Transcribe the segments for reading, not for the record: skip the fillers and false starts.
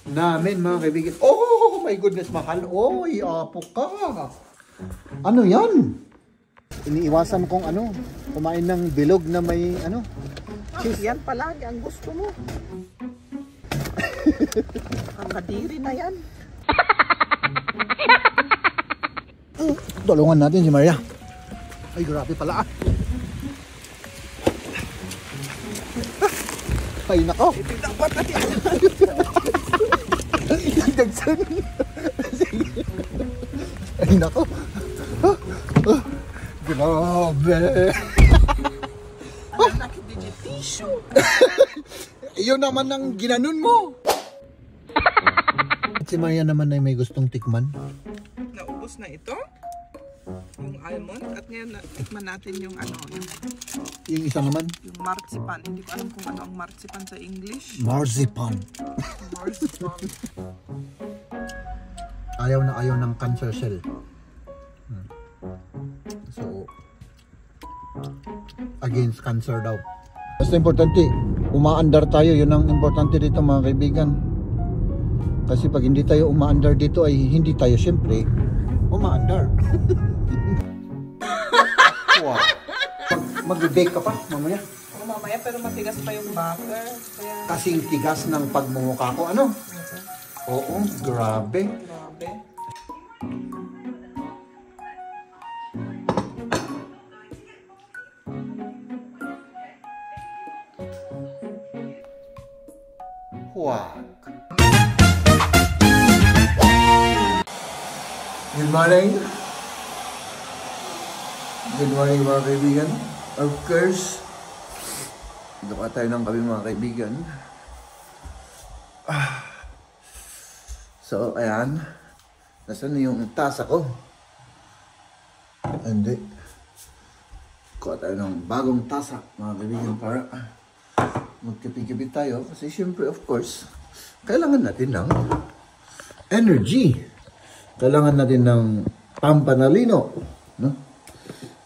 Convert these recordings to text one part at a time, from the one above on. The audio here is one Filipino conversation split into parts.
namin mga kaibigan. Oh my goodness, mahal. Oy, apo ka. Ano yan? Iniiwasan kong ano, kumain ng bilog na may ano, cheese. Yan palagi ang gusto mo. Ang kadiri na yan. Tulungan natin si Maria. Ay, grabe pala ah. Ay, nako. Dapat natin. Dagsan. Ay, nako. Grabe. Ang nakidigi tissue. Iyon naman ang ginanon mo. Si Maria naman ay may gustong tikman. Naubos na ito. Yung almond. At ngayon, tikman natin yung ano. Yung isa naman. Yung marzipan. Hindi ko alam kung ano ang marzipan sa English. Marzipan. Marzipan. Ayaw na ayaw ng cancer cell. So, against cancer daw. Basta importante, umaandar tayo. Yun ang importante dito mga kaibigan. Kasi pag hindi tayo umaandar dito ay hindi tayo siyempre umaandar. Wow. Mag-bake ka pa mamaya? Oo, mamaya pero matigas pa yung butter. Kaya... Kasing tigas ng pagmumukha ko. Ano? Oo, grabe. Grabe. Huwag. Good morning. Good morning mga kaibigan. Of course, duka tayo ng kami mga kaibigan. So, ayan. Nasaan na yung tasa ko? Hindi. Kuha tayo ng bagong tasa mga kaibigan para magkapi-kapi tayo. Kasi syempre, of course, kailangan natin ng energy. Kailangan natin ng pampanalino. No?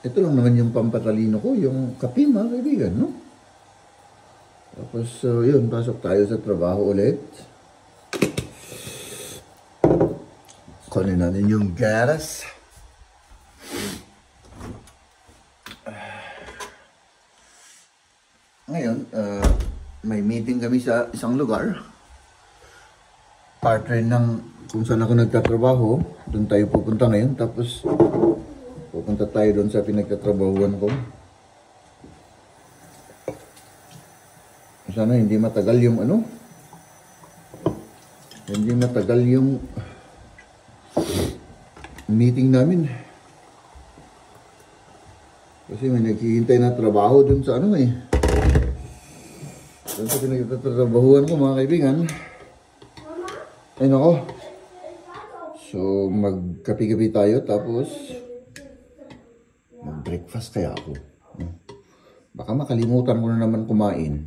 Ito lang naman yung pampanalino ko, yung kape mga kaibigan. No? Tapos, yun, pasok tayo sa trabaho ulit. Kunin natin yung garas. Ngayon, may meeting kami sa isang lugar. Part rin ng kung saan ako nagtatrabaho. Doon tayo pupunta ngayon. Tapos, pupunta tayo doon sa pinagtatrabahuan ko. Sana hindi matagal yung ano. Hindi matagal yung meeting namin. Kasi may naghihintay na trabaho doon sa ano eh. Doon sa pinagtatrabahuan ko mga kaibigan. Ayun ako. So, magkapi-kapi tayo tapos mag-breakfast kaya ako. Baka makalimutan ko na naman kumain.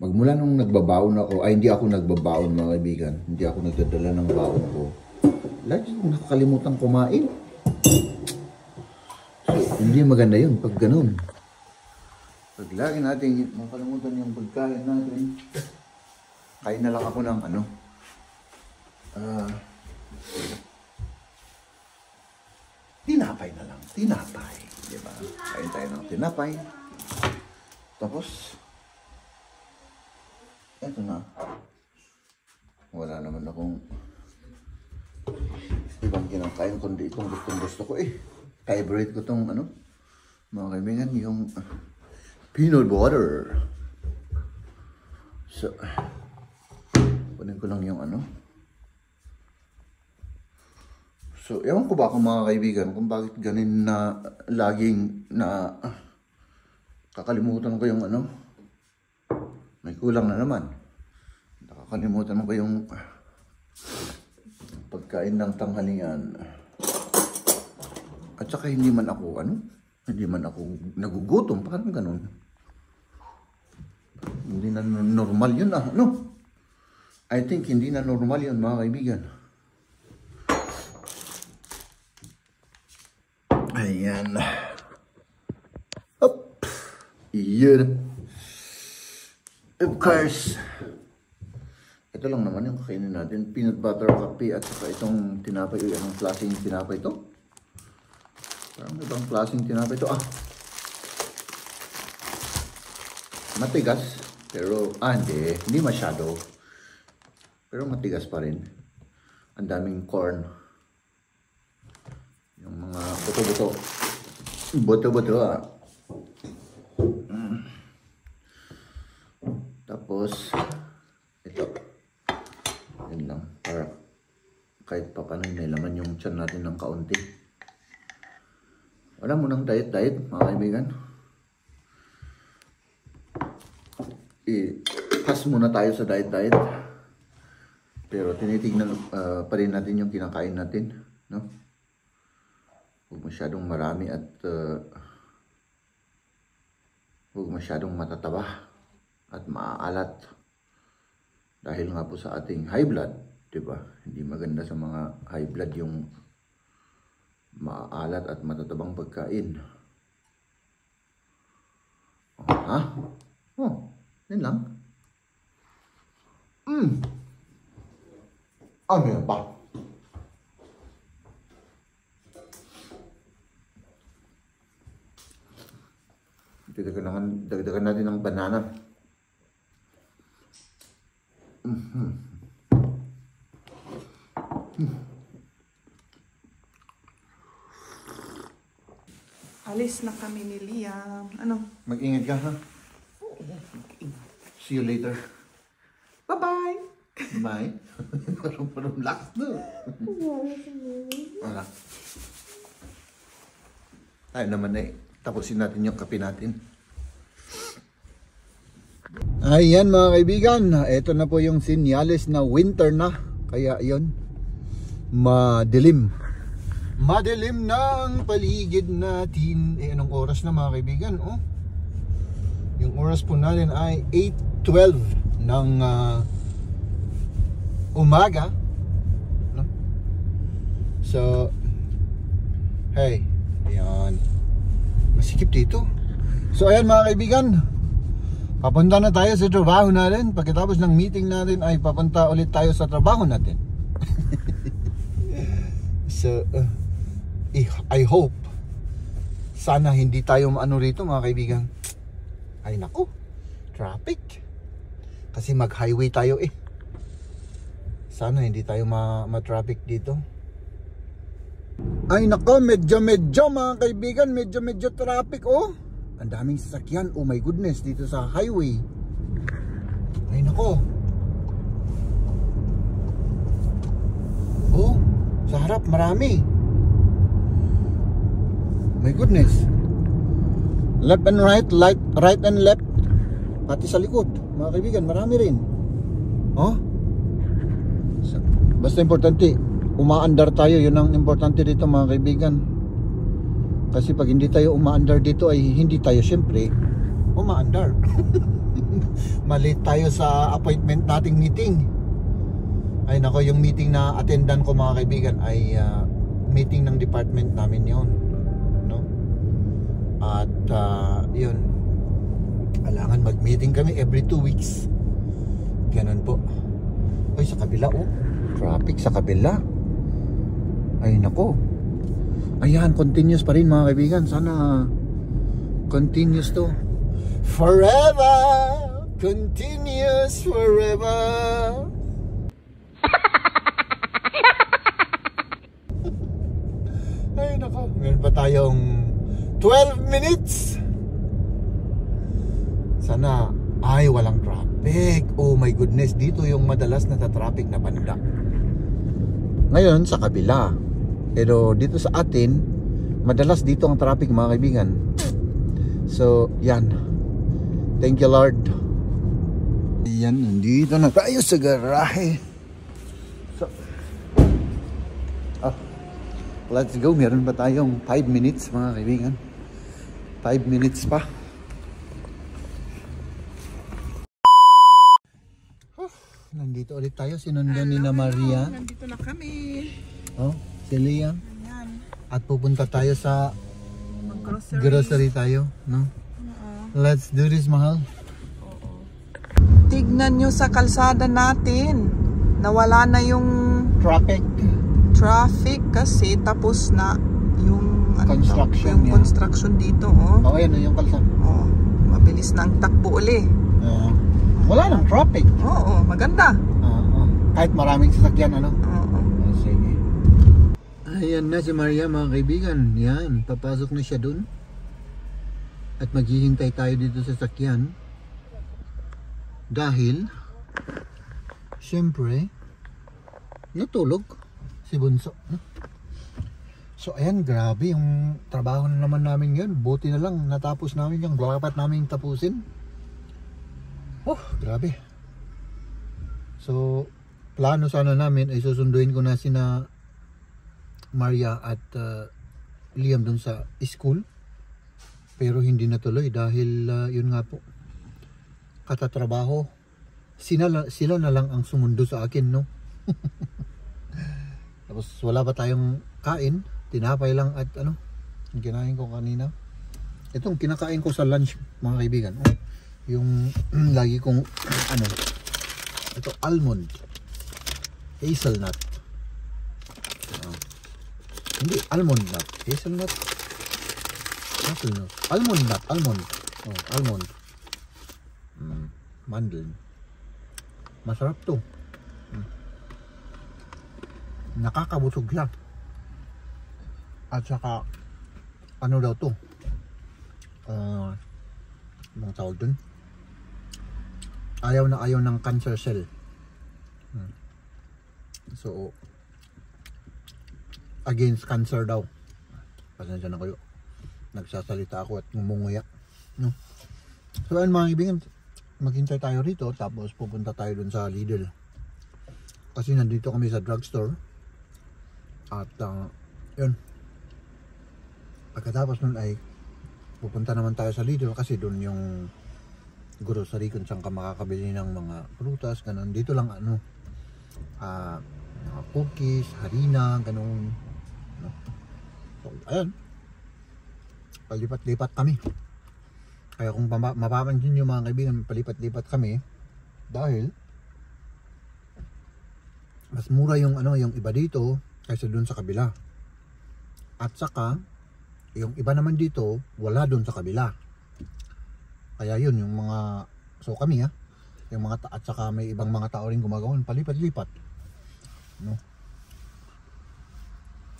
Magmula nung nagbabaon ako, ay hindi ako nagbabaon mga kaibigan. Hindi ako nagdadala ng baon ko. Lagi nakakalimutan kumain. So, hindi maganda yun pag ganun. Pag lagi natin makalimutan yung pagkain natin, kain na lang ako ng ano. Tinapay na lang. Tinapay. Diba? Kain tayo ng tinapay. Tapos, eto na. Wala naman akong ibang kinakain kundi itong gusto ko eh. Favorite ko itong ano, mga kaibigan, yung peanut butter. So, kunin ko lang yung ano. So, ewan ko ba kung mga kaibigan, kung bakit ganin na laging na kakalimutan ko yung ano. May kulang na naman. Nakakalimutan ko yung pagkain ng tanghalian. At saka hindi man ako, ano? Hindi man ako nagugutom. Parang ganun. Hindi na normal yun, ah. No? I think hindi na normal yun, mga kaibigan. Ayan. Up. Yun. Of course, Ito lang naman yung kakainin natin. Peanut butter coffee at saka itong tinapay. Uy, anong klaseng tinapay ito? Parang ibang klaseng tinapay ito. Matigas. Pero, hindi masyado. Pero matigas pa rin. Ang daming corn. Yung mga buto-buto. Buto-buto Tapos, ito. Yan lang. Para kahit pa paano may laman yung tiyan natin ng kaunti. Wala mo nang diet-diet, mga kaibigan. Pass muna tayo sa diet-diet. Pero tinitignan pa rin natin yung kinakain natin. No? Huwag masyadong marami at huwag masyadong matataba at maaalat. Dahil nga po sa ating high blood, diba? Hindi maganda sa mga high blood yung maaalat at matatabang pagkain. Yun lang. Meron pa. Dagdagan natin ng banana. Alis na kami ni Liam. Ano? Mag-ingat ka, ha? See you later. Bye-bye! Bye. Parang laks na. Wala. Tayo naman tapusin natin yung kape natin. Ayan mga kaibigan, ito na po yung sinyales na winter na. Kaya yun, madilim. Madilim na ang paligid natin. Anong oras na mga kaibigan? Yung oras po natin ay 8:12 ng umaga. No? So, hey, ayan. Masikip dito. So ayan mga kaibigan, papunta na tayo sa trabaho natin. Pagkatapos ng meeting natin ay papunta ulit tayo sa trabaho natin. So, I hope sana hindi tayo maano rito mga kaibigan. Ay nako, traffic. Kasi mag-highway tayo Sana hindi tayo ma-traffic dito. Ay nako, medyo mga kaibigan, medyo traffic Ang daming sasakyan, oh my goodness, dito sa highway. Ay nako. Sa harap marami. My goodness. Left and right, right and left. Pati sa likod, mga kaibigan, marami rin. Basta importante, umaandar tayo, yun ang importante dito mga kaibigan. Kasi pag hindi tayo umaandar dito ay hindi tayo syempre umaandar. Malate tayo sa appointment nating meeting. Ay nako, yung meeting na attendan ko mga kaibigan ay meeting ng department namin yon, no? At yun, kailangan mag-meeting kami every 2 weeks. Ganun po. Ay sa kabila traffic sa kabila. Ay nako. Ayan, continuous pa rin mga kaibigan. Sana continuous to forever. Continuous forever. Ay nako, meron pa tayong 12 minutes. Sana walang traffic. Oh my goodness, dito yung madalas na traffic na banda. Ngayon sa kabila. Pero dito sa atin, madalas dito ang traffic mga kaibigan. So, yan. Thank you Lord. Yan, nandito na tayo sa garahe. So, let's go. Meron pa tayong 5 minutes mga kaibigan. 5 minutes pa. Nandito ulit tayo. Sinundan ni na Maria. Nandito na kami. Si Liam. Ayan. At pupunta tayo sa Mag-grocery. grocery tayo, no? Let's do this, mahal. Oo. Tignan nyo sa kalsada natin. Nawala na yung traffic kasi tapos na yung construction, yung construction dito. Oh. Oh, yan yung kalsada. Oh, mabilis na ang takbo uli. Wala nang traffic. Oo, maganda. Kahit maraming sasakyan, ano? Oo. Sige. Ayan na si Maria, mga kaibigan. Yan, papasok na siya dun. At maghihintay tayo dito sa sasakyan. Dahil, syempre, natulog si Bunso. So, ayan, grabe yung trabaho na naman namin yun. Buti na lang, natapos namin yung dapat namin tapusin. Oh, grabe. So, plano sana namin ay susunduin ko na sina Maria at Liam dun sa school. Pero hindi natuloy dahil yun nga po, katatrabaho. Sila na lang ang sumundo sa akin, no? Tapos wala pa tayong kain. Tinapay lang at ano, yung kinain ko kanina. Itong kinakain ko sa lunch, mga kaibigan. Oh, yung lagi kong ano, ito almond, hazelnut. Hindi almond nut, hazelnut, almond nut, almond. Oh, almond. Mandel. Masarap to. Nakakabusog siya. At saka ano daw to? Mga tawag dun? Ayaw na ayaw ng cancer cell. So against cancer daw. Pasensya na kayo, nagsasalita ako at ngumunguya, no? So ayun, mga kaibigan, maghintay tayo rito. Tapos pupunta tayo dun sa Lidl kasi nandito kami sa drugstore. At yun, pagkatapos nun ay pupunta naman tayo sa Lidl kasi dun yung grocery kung saan ka makakabili ng mga prutas, ganun. Dito lang ano, mga cookies, harina, ganun, no? So, ayan, palipat-lipat kami. Kaya kung mapapansin nyo, mga kaibigan, palipat-lipat kami dahil mas mura yung ano, yung iba dito kaysa dun sa kabila. At saka yung iba naman dito wala dun sa kabila. Kaya yun yung mga, so kami yung mga at saka may ibang mga tao rin gumagawa, palipat-lipat, no?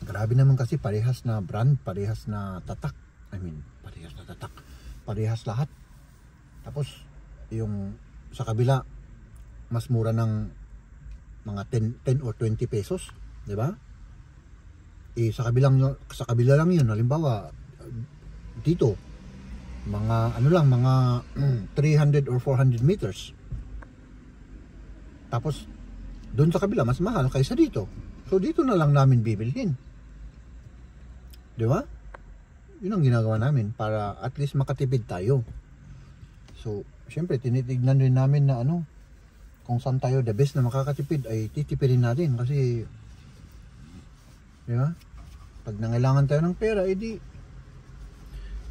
Grabe naman kasi parehas na brand, parehas na tatak. I mean, parehas na tatak, parehas lahat. Tapos yung sa kabila mas mura ng mga 10 or 20 pesos, 'di ba? Sa kabila lang yun. Halimbawa dito mga ano lang, mga 300 or 400 meters. Tapos doon sa kabila mas mahal kaysa dito. So dito na lang namin bibilhin, 'di ba? Yun ang ginagawa namin para at least makatipid tayo. So syempre tinitignan rin namin na ano, kung saan tayo the best na makakatipid ay titipirin natin kasi, di ba? Pag nangailangan tayo ng pera, edi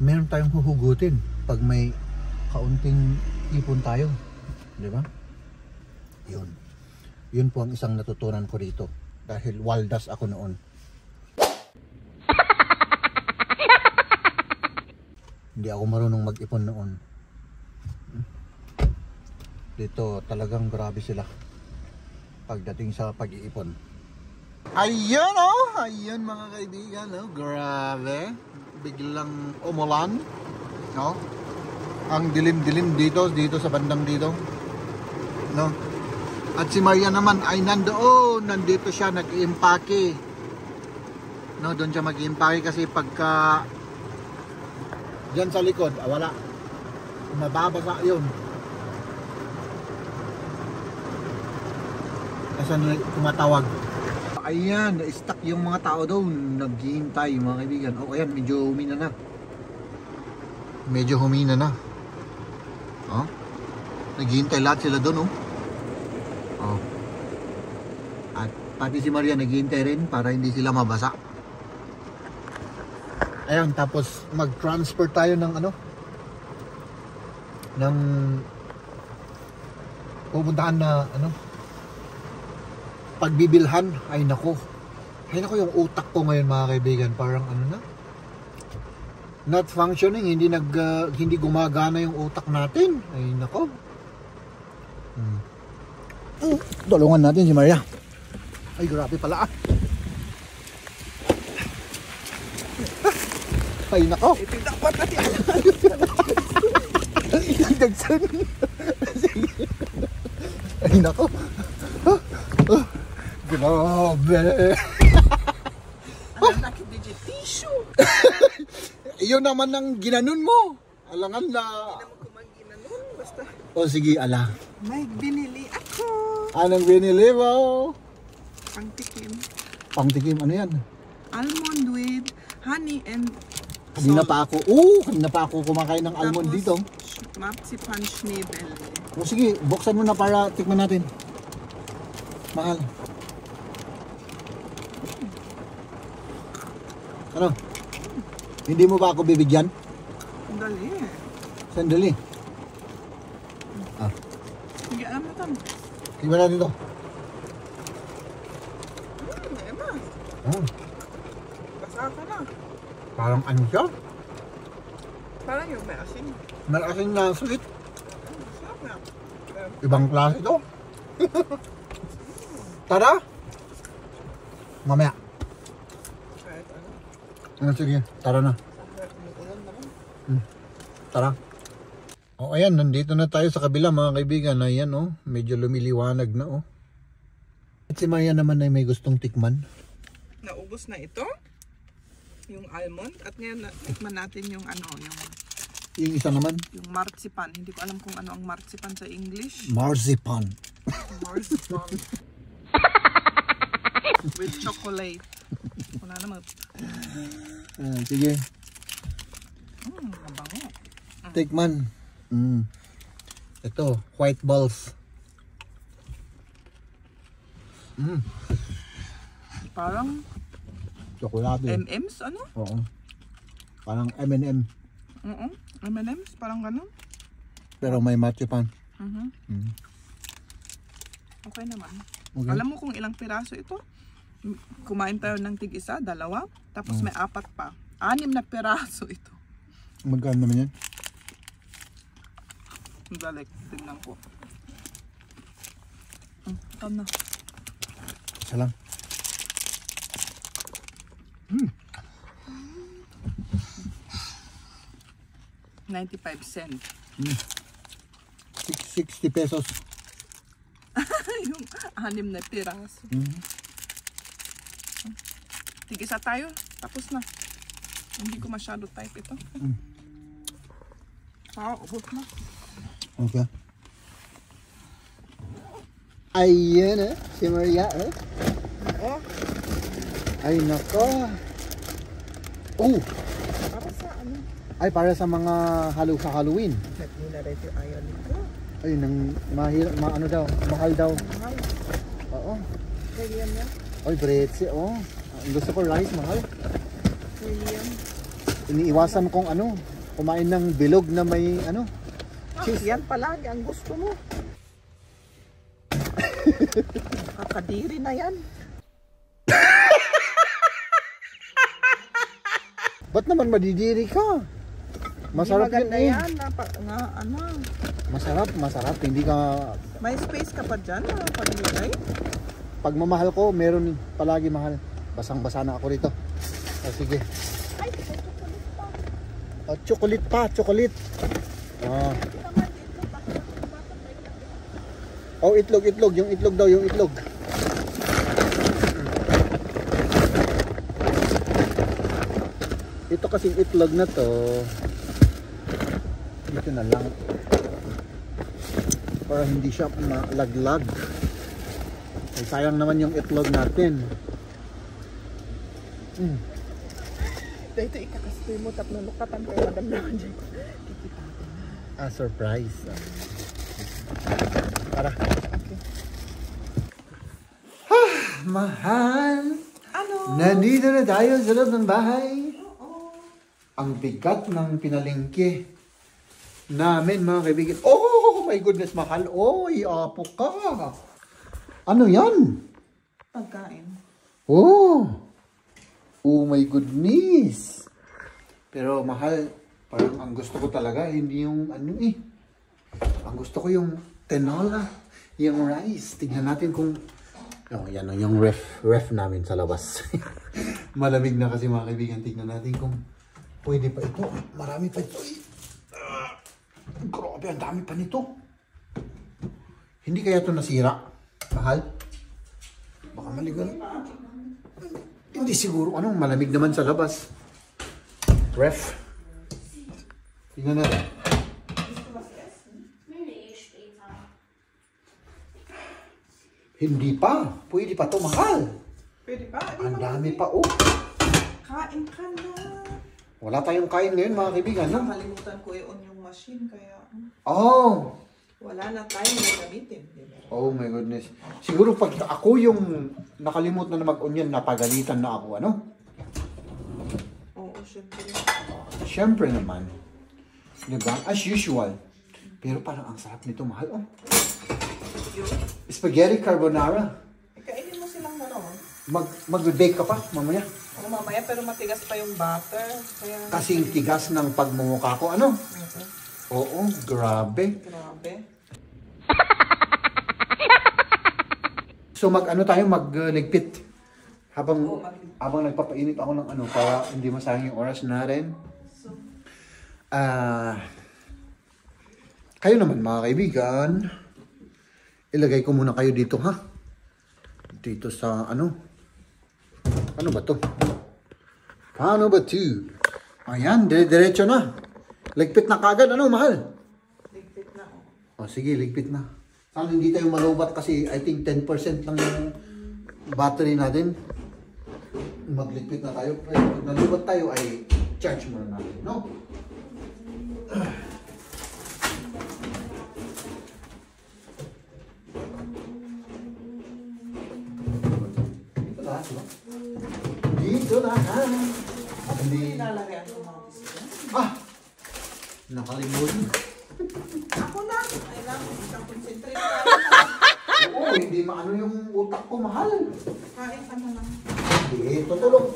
meron tayong huhugutin pag may kaunting ipon tayo, di ba? Yun po ang isang natutunan ko rito dahil waldas ako noon. Hindi ako marunong mag-ipon noon. Dito talagang grabe sila pagdating sa pag-iipon. Ayun, oh, ayun mga kaibigan, oh, grabe. Biglang umulan, no? Ang dilim-dilim dito sa bandang dito, no? At si Maria naman ay nandito siya nag-iimpake, no? Doon siya mag-iimpake kasi pagka diyan sa likod, wala, mababasa yun. Kasi tumatawag. Ayan, na-stuck yung mga tao doon, naghihintay mga kaibigan. Oh, ayan, medyo humina na. Oh, naghihintay lahat sila doon, oh. Oh. At pati si Maria naghihintay rin para hindi sila mabasa. Ayan, tapos mag-transfer tayo ng ano, ng pupuntahan na pagbibilhan. Ay nako yung utak ko ngayon mga kaibigan, parang not functioning, hindi gumagana yung utak natin. Ay nako. Tulungan natin si Maria. Ay grabe pala Ay nako. Ito dapat natin. Dagsan. Ay nako. Grabe. Ano nakidijit tissue? Iyon naman ang ginanon mo. Alangan na. Hindi naman kumagina nun. Basta O sige, ala. may binili ako. Anong binili mo? Pangtikim. Pangtikim, ano yan? Almond with honey and Kanina pa ako kumakain ng almond dito. Marzipan Schnebel. O sige, buksan mo na para tikman natin. Mahal. Ano? Hindi mo ba ako bibigyan? Dali. Sandali. Sige, alam mo tam. Tingnan natin ito. Ema. Basa ka na. Parang ano siya? Parang yung may asin. May asin na sweet. Masarap na. Ibang klase ito. Tara! Mamaya. Kahit ano. Sige, tara na. Ulan naman. Tara. O ayan, nandito na tayo sa kabila mga kaibigan. Ayan medyo lumiliwanag na At si Maria naman ay may gustong tikman. Naubos na ito. Yung almond. At ngayon, tikman natin yung Yung isa naman? yung marzipan. Hindi ko alam kung ano ang marzipan sa English. Marzipan. Marzipan. With chocolate. Wala naman. Sige. Mabango. Tikman. Ito, white balls. Parang Chocolate. M&M's ano? Oo. Parang M&M. M&M's parang ganun. Pero may marzipan. Okay naman. Okay. Alam mo kung ilang piraso ito? Kumain tayo ng tig-isa, 2. Tapos may 4 pa. 6 na piraso ito. Magkano naman yan? Balik, tingnan ko. Ito na. Isa lang. 95 cents. 60 pesos. Yung 6 na piraso. Tig-isa tayo, tapos na. Hindi ko masyado type ito. Ubos na. Okay. Ayan si Maria Ay nako. Para sa ano? Ay para sa mga sa Halloween. Nila dito ayaw nito. Ay ano daw, mahal daw. Mahal. Oo. William yan. Ay bretsi gusto ko rice mahal. William. Iniiwasan kong kumain ng bilog na may cheese. Yan palagi ang gusto mo. Kakadiri na yan. Ba't naman madidiri ka? Masarap maganda yun yan. Masarap. Hindi ka... May space ka pa dyan na paglagay? Pag mamahal ko, meron palagi mahal. Basang-basa na ako rito. Sige. Ay, chocolate pa. Chocolate. Itlog. Yung itlog daw, yung itlog. Ito kasing itlog na to. Dito na lang. Para hindi siya malaglag. Ay, sayang naman yung itlog natin. Dito ikakastoy mo tap na lukatan kayo madam naman dyan. Surprise. Tara. Okay. Mahal. Ano? Nandito na tayo sa loob ng bahay. Ang bigat ng pinalingki namin mga kaibigan. my goodness, mahal. Oy, apo ka. Ano yan? Pagkain. Oh. Oh my goodness. Pero mahal, parang ang gusto ko talaga, hindi yung ano eh. Ang gusto ko yung tinola, yung rice. Tignan natin kung... Oh, yan o, yung ref namin sa labas. Malamig na kasi mga kaibigan. Tignan natin kung pwede pa ito. Marami pa ito eh. Grabe, ang dami pa nito. Hindi kaya ito nasira? Mahal? Baka maligan. Hindi siguro. Anong malamig naman sa labas? Ref. Tingnan natin. Hindi pa. Pwede pa ito, mahal. Pwede pa? Ang dami pa, oh. Kain ka na. Wala tayong kain ngayon, mga kaibigan, no? Nakalimutan ko i-on yung machine, kaya Oh! wala na tayong gagamitin. Diba? Oh my goodness. Siguro pag ako yung nakalimutan na mag-on yan, napagalitan na ako, ano? Oo, syempre. Siyempre naman. Diba? As usual. Pero parang ang sarap nito, mahal, oh. Spaghetti carbonara. Kainin mo silang ano. Mag-bake ka pa, mamaya. O mamaya, pero matigas pa yung butter. Kaya... Kasing tigas ng pagmumukha ko, ano? Oo, grabe. Grabe. So mag-ano tayo, magligpit. Habang nagpapainit ako ng ano, para hindi masayang yung oras natin. Kayo naman mga kaibigan, ilagay ko muna kayo dito, ha? Dito sa ano? Ano ba to? Paano ba to? Ayan, diretso na. Ligpit na kagad, ano, mahal? Ligpit na, O sige, ligpit na. Sana hindi tayo malubat kasi I think 10% lang yung battery natin. Magligpit na tayo. Pag nalubat tayo ay charge muna natin, no? Dito na, diba? Dito na. Hindi. Nilalagyan ko mga biscuit. Nakalimutan. Ako na. Kailangan isang concentrate tayo. Oo, hindi maano yung utak ko, mahal. Kain ka na lang. Hindi,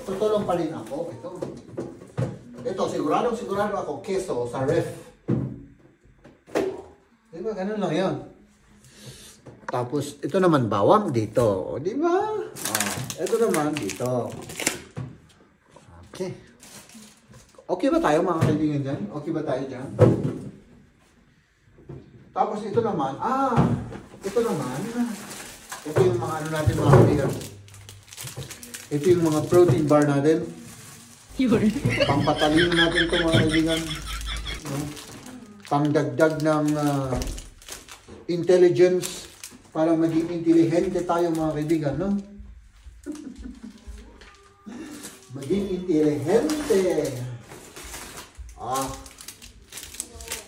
tutulong pa rin ako. Ito, sigurado ako, keso sa ref. Di ba, ganun lang yun. Tapos, ito naman, bawang dito. O, di ba? Ito naman, dito. Okay. Okay ba tayo, mga kaibigan dyan? Okay ba tayo dyan? Tapos, ito naman, ito yung mga ano natin, mga kaibigan. Ito yung mga protein bar natin. Pampatalino natin ito, mga kaibigan. No? Pangdagdag ng intelligence para maging intelihente tayo, mga kaibigan, no? Maging intelihente.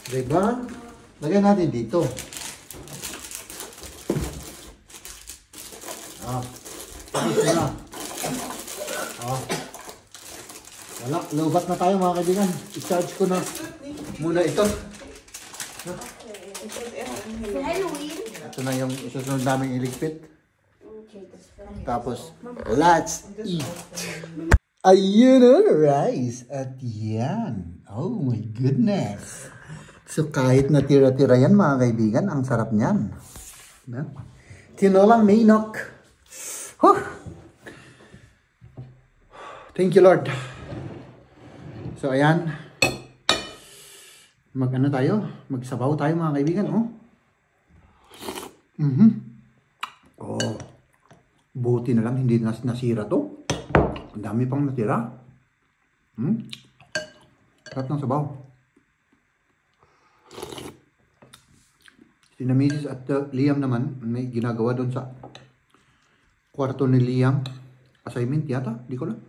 Diba? Lagyan natin dito. Tapos na. Wala, lobat na tayo mga kaibigan. I-charge ko na muna ito. Ito na yung isusunod naming iligpit. Tapos, let's eat. Ayun ang rice. At yan. Oh my goodness. So kahit natira-tira yan mga kaibigan, ang sarap niyan. Tinolang mainok. Huh. Thank you, Lord. So ayan. Mag-ano tayo? Magsabaw tayo mga kaibigan, oh. Oh. Buti na lang hindi nasira to. Ang dami pang natira. Sarap ng sabaw. Si Mrs. at Liam naman, may ginagawa doon sa kwarto ni Liam. Assignment yata, di ko lang.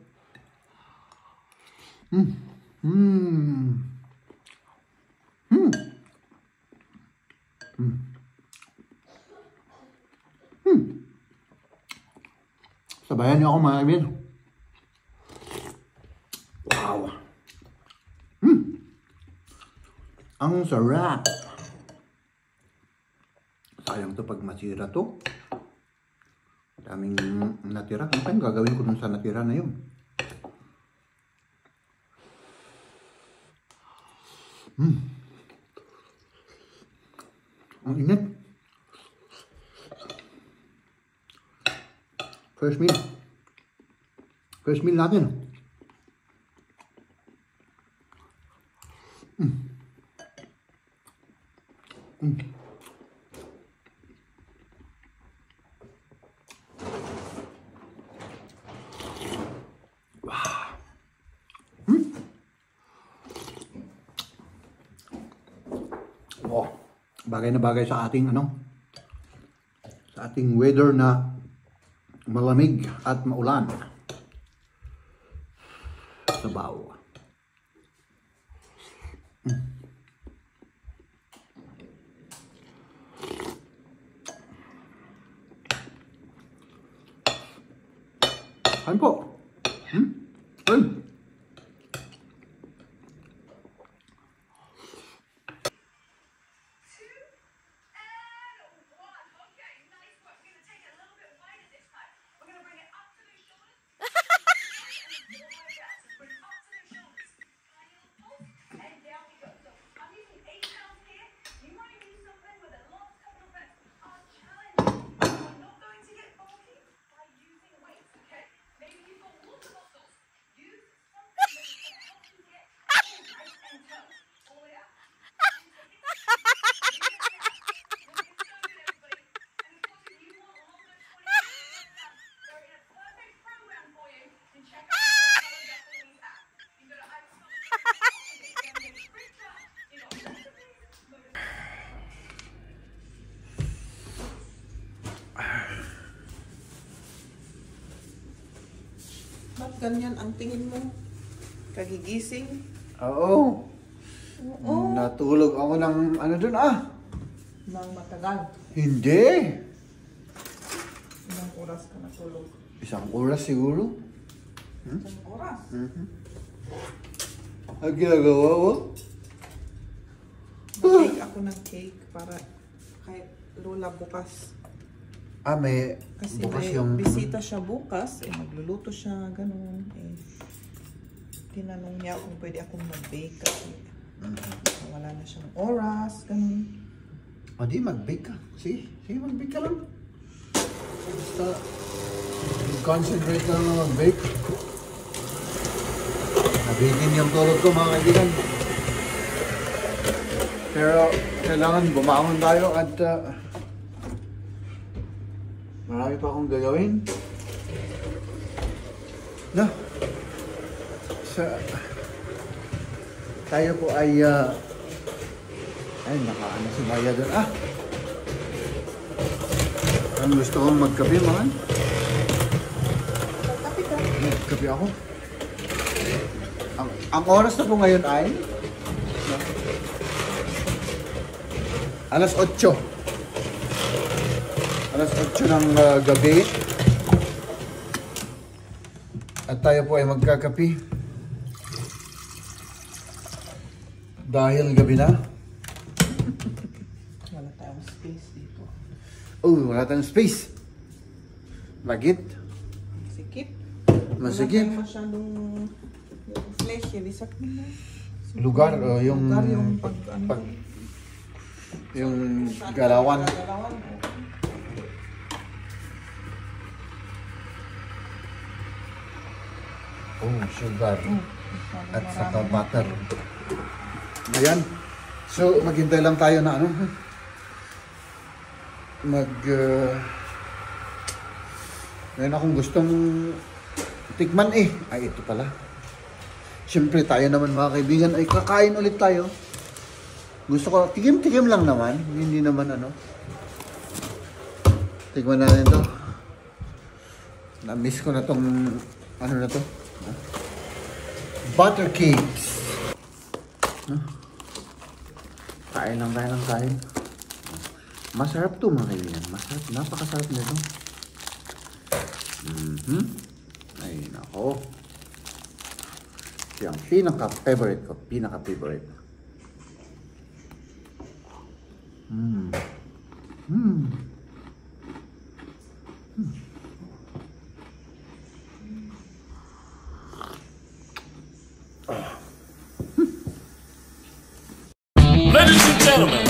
Sabayan niyo ako mga kaibigan. Wow. Ang sarap. to pag masira to. Daming natira. Ano kayong gagawin ko dun sa natira na yun? Ang init. First meal. First meal natin. Oh, bagay na bagay sa ating sa ating weather na malamig at maulan. Sabaw. Ano po? Ayun. Ba't ganyan ang tingin mo? Kagigising? Oo. Oo. Natulog ako ng ano dun Nang matagal. Hindi. Ilang oras ka natulog? 1 oras siguro. Isang oras? Ang ginagawa mo? Mag-bake ako ng cake para kahit Lola bukas. May Kasi bukas may yung... bisita siya bukas, magluluto siya, ganun. Tinanong niya kung pwede akong mag-bake kasi wala na siyang oras, ganun. Di mag-bake ka. Sige mag-bake ka lang. Basta concentrate lang na mag-bake. Nabitin yung tulog ko mga kaibigan. Pero kailangan bumangon tayo at marami pa akong gagawin. Tayo po ay nakaano si Maya doon. Ang gusto kong magkape man. Kape ka? Magkape ako. Ang oras na po ngayon ay alas 8. Alas 8 ng gabi. At tayo po ay magkakape. Dahil gabi na. Wala tayong space dito. Wala tayong space. Bagit. Sikip. Masikip. Wala tayong masyadong yung flesh, ibisak mo na. Lugar, yung... Lugar, yung yung galawan. Galawan. Sugar. At saka butter. Ayan. So, maghintay lang tayo na Ngayon akong gustong tikman Ay, ito pala. Siyempre tayo naman mga kaibigan ay kakain ulit tayo. Gusto ko, tikim-tikim lang naman. Hindi naman Tikman natin ito. Na-miss ko na tong na to. Butter cakes. Kain lang tayo ng kain. Masarap to mga kaibigan. Masarap. Napakasarap nito. Ay, nako. Yung pinaka-favorite ko. Pinaka-favorite. Ladies and gentlemen,